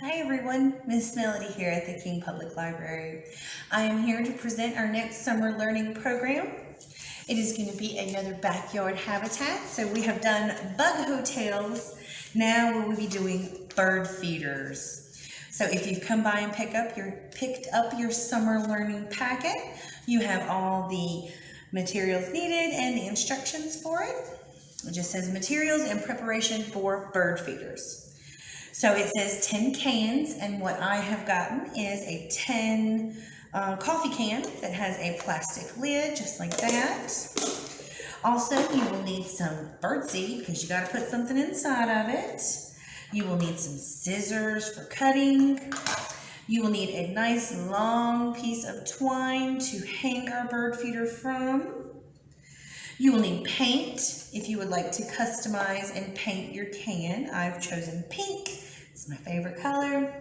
Hi everyone, Miss Melody here at the King Public Library. I am here to present our next summer learning program. It is going to be another backyard habitat. So we have done bug hotels. Now we will be doing bird feeders. So if you've come by and picked up your summer learning packet, you have all the materials needed and the instructions for it. It just says materials and preparation for bird feeders. So it says 10 cans, and what I have gotten is a 10 coffee can that has a plastic lid, just like that. Also, you will need some bird seed because you got to put something inside of it. You will need some scissors for cutting. You will need a nice long piece of twine to hang our bird feeder from. You will need paint if you would like to customize and paint your can. I've chosen pink. It's my favorite color.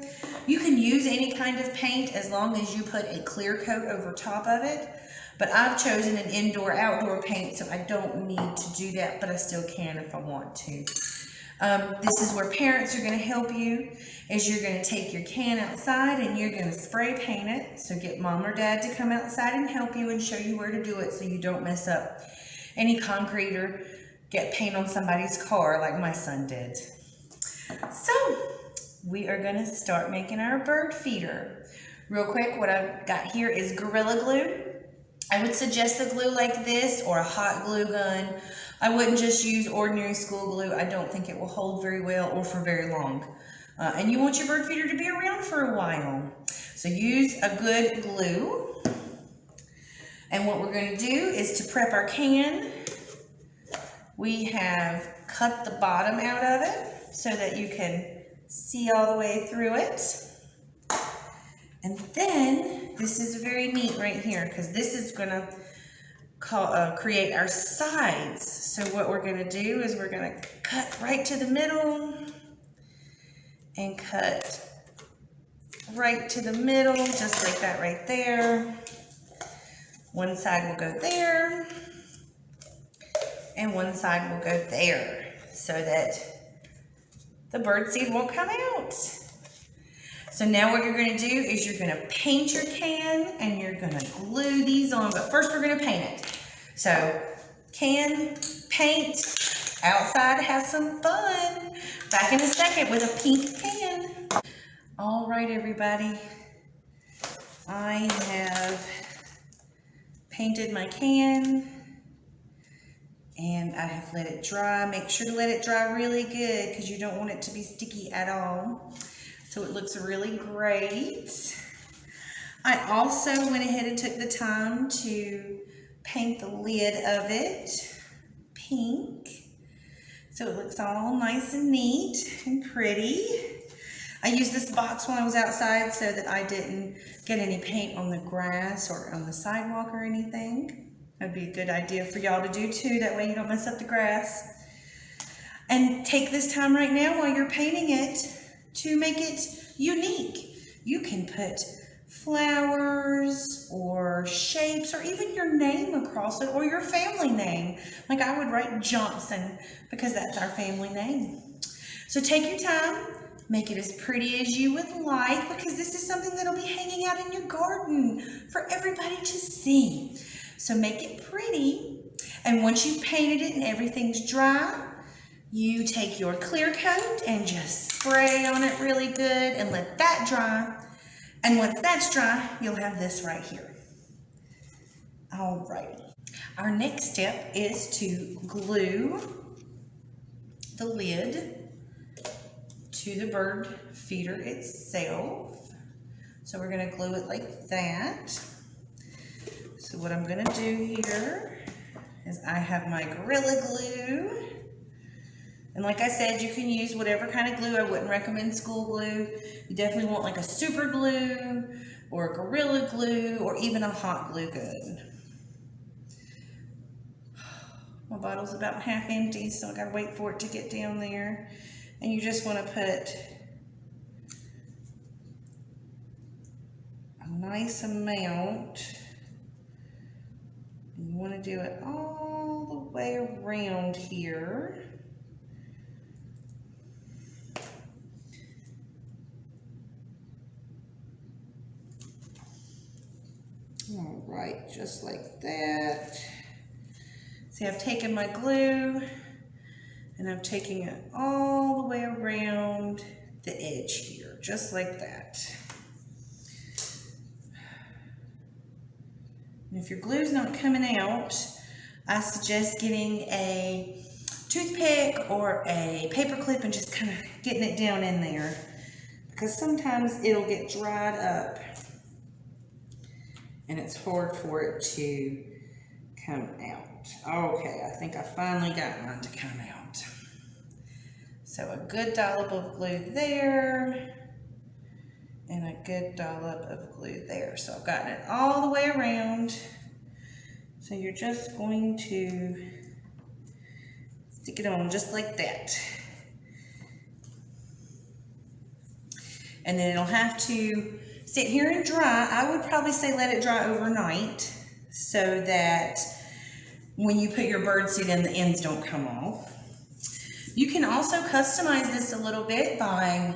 You can use any kind of paint as long as you put a clear coat over top of it. But I've chosen an indoor-outdoor paint, so I don't need to do that, but I still can if I want to. This is where parents are going to help you, is you're going to take your can outside and you're going to spray paint it. So get mom or dad to come outside and help you and show you where to do it so you don't mess up any concrete or get paint on somebody's car like my son did. So we are going to start making our bird feeder. Real quick, what I've got here is Gorilla Glue. I would suggest a glue like this or a hot glue gun. I wouldn't just use ordinary school glue. I don't think it will hold very well or for very long. And you want your bird feeder to be around for a while. So use a good glue. And what we're going to do is to prep our can, we have cut the bottom out of it so that you can see all the way through it. And then this is very neat right here because this is going to create our sides. So what we're going to do is we're going to cut right to the middle and cut right to the middle, just like that right there. One side will go there and one side will go there so that the bird seed won't come out. So now what you're going to do is you're going to paint your can and you're going to glue these on, but first we're going to paint it. So can, paint, outside, have some fun. Back in a second with a pink can. All right, everybody. I have painted my can and I have let it dry. Make sure to let it dry really good because you don't want it to be sticky at all. So it looks really great. I also went ahead and took the time to paint the lid of it pink. So it looks all nice and neat and pretty. I used this box when I was outside so that I didn't get any paint on the grass or on the sidewalk or anything. That'd be a good idea for y'all to do too. That way you don't mess up the grass. And take this time right now while you're painting it to make it unique. You can put flowers or shapes or even your name across it or your family name. Like I would write Johnson because that's our family name. So take your time. Make it as pretty as you would like because this is something that'll be hanging out in your garden for everybody to see. So make it pretty. And once you've painted it and everything's dry, you take your clear coat and just spray on it really good and let that dry. And once that's dry, you'll have this right here. Alrighty. Our next step is to glue the lid to the bird feeder itself. So we're going to glue it like that. So what I'm going to do here is I have my Gorilla Glue. And like I said, you can use whatever kind of glue. I wouldn't recommend school glue. You definitely want like a super glue or a Gorilla Glue or even a hot glue gun. My bottle's about half empty, so I gotta wait for it to get down there. And you just want to put a nice amount. You want to do it all the way around here. All right, just like that. See, I've taken my glue and I'm taking it all the way around the edge here, just like that. And if your glue's not coming out, I suggest getting a toothpick or a paper clip and just kind of getting it down in there, because sometimes it'll get dried up and it's hard for it to come out. Okay, I think I finally got mine to come out. So a good dollop of glue there and a good dollop of glue there. So I've gotten it all the way around. So you're just going to stick it on just like that. And then it'll have to sit here and dry. I would probably say let it dry overnight so that when you put your birdseed in, the ends don't come off. You can also customize this a little bit by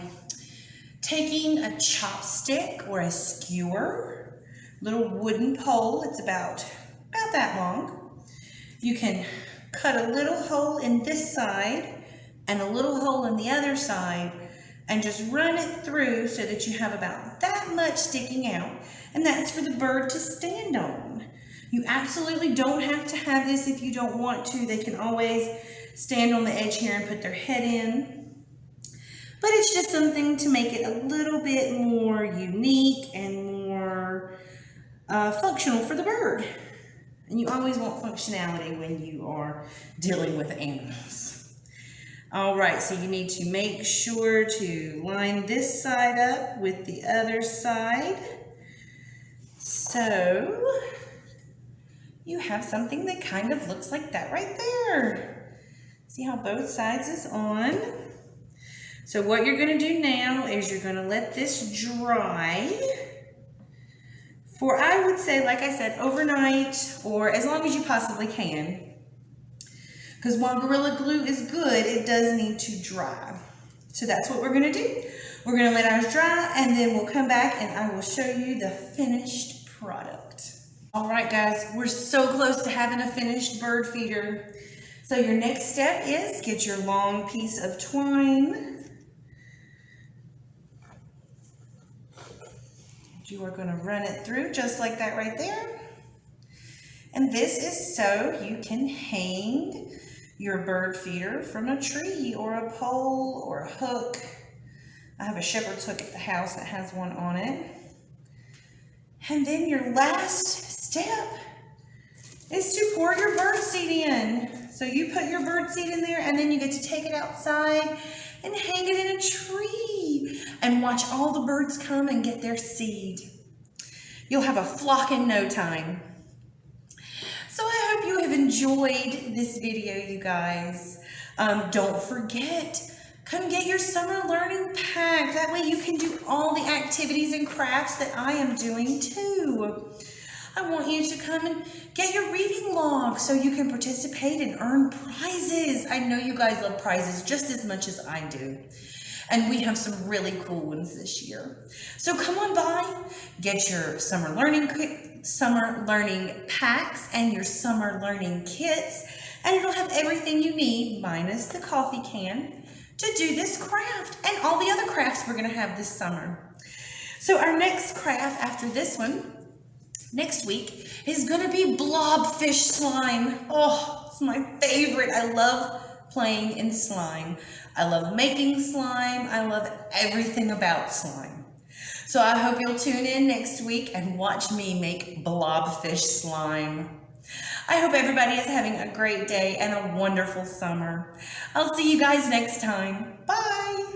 taking a chopstick or a skewer, little wooden pole. It's about that long. You can cut a little hole in this side and a little hole in the other side and just run it through so that you have about that much sticking out, and that's for the bird to stand on. You absolutely don't have to have this if you don't want to. They can always stand on the edge here and put their head in. But it's just something to make it a little bit more unique and more functional for the bird. And you always want functionality when you are dealing with animals. All right, so you need to make sure to line this side up with the other side. So you have something that kind of looks like that right there. See how both sides is on? So what you're going to do now is you're going to let this dry for, I would say, like I said, overnight or as long as you possibly can. Because while Gorilla Glue is good, it does need to dry. So that's what we're going to do. We're going to let ours dry and then we'll come back and I will show you the finished product. All right, guys, we're so close to having a finished bird feeder. So your next step is get your long piece of twine. You are going to run it through just like that right there. And this is so you can hang your bird feeder from a tree or a pole or a hook. I have a shepherd's hook at the house that has one on it. And then your last step is to pour your bird seed in. So you put your bird seed in there and then you get to take it outside and hang it in a tree and watch all the birds come and get their seed. You'll have a flock in no time. So I hope you have enjoyed this video, you guys. Don't forget, come get your summer learning pack. That way you can do all the activities and crafts that I am doing too. I want you to come and get your reading log so you can participate and earn prizes. I know you guys love prizes just as much as I do. And we have some really cool ones this year. So come on by, get your summer learning packs and your summer learning kits, and it'll have everything you need minus the coffee can to do this craft and all the other crafts we're going to have this summer. So our next craft after this one, next week, is going to be blobfish slime. Oh, it's my favorite. I love playing in slime. I love making slime. I love everything about slime. So I hope you'll tune in next week and watch me make blobfish slime. I hope everybody is having a great day and a wonderful summer. I'll see you guys next time. Bye.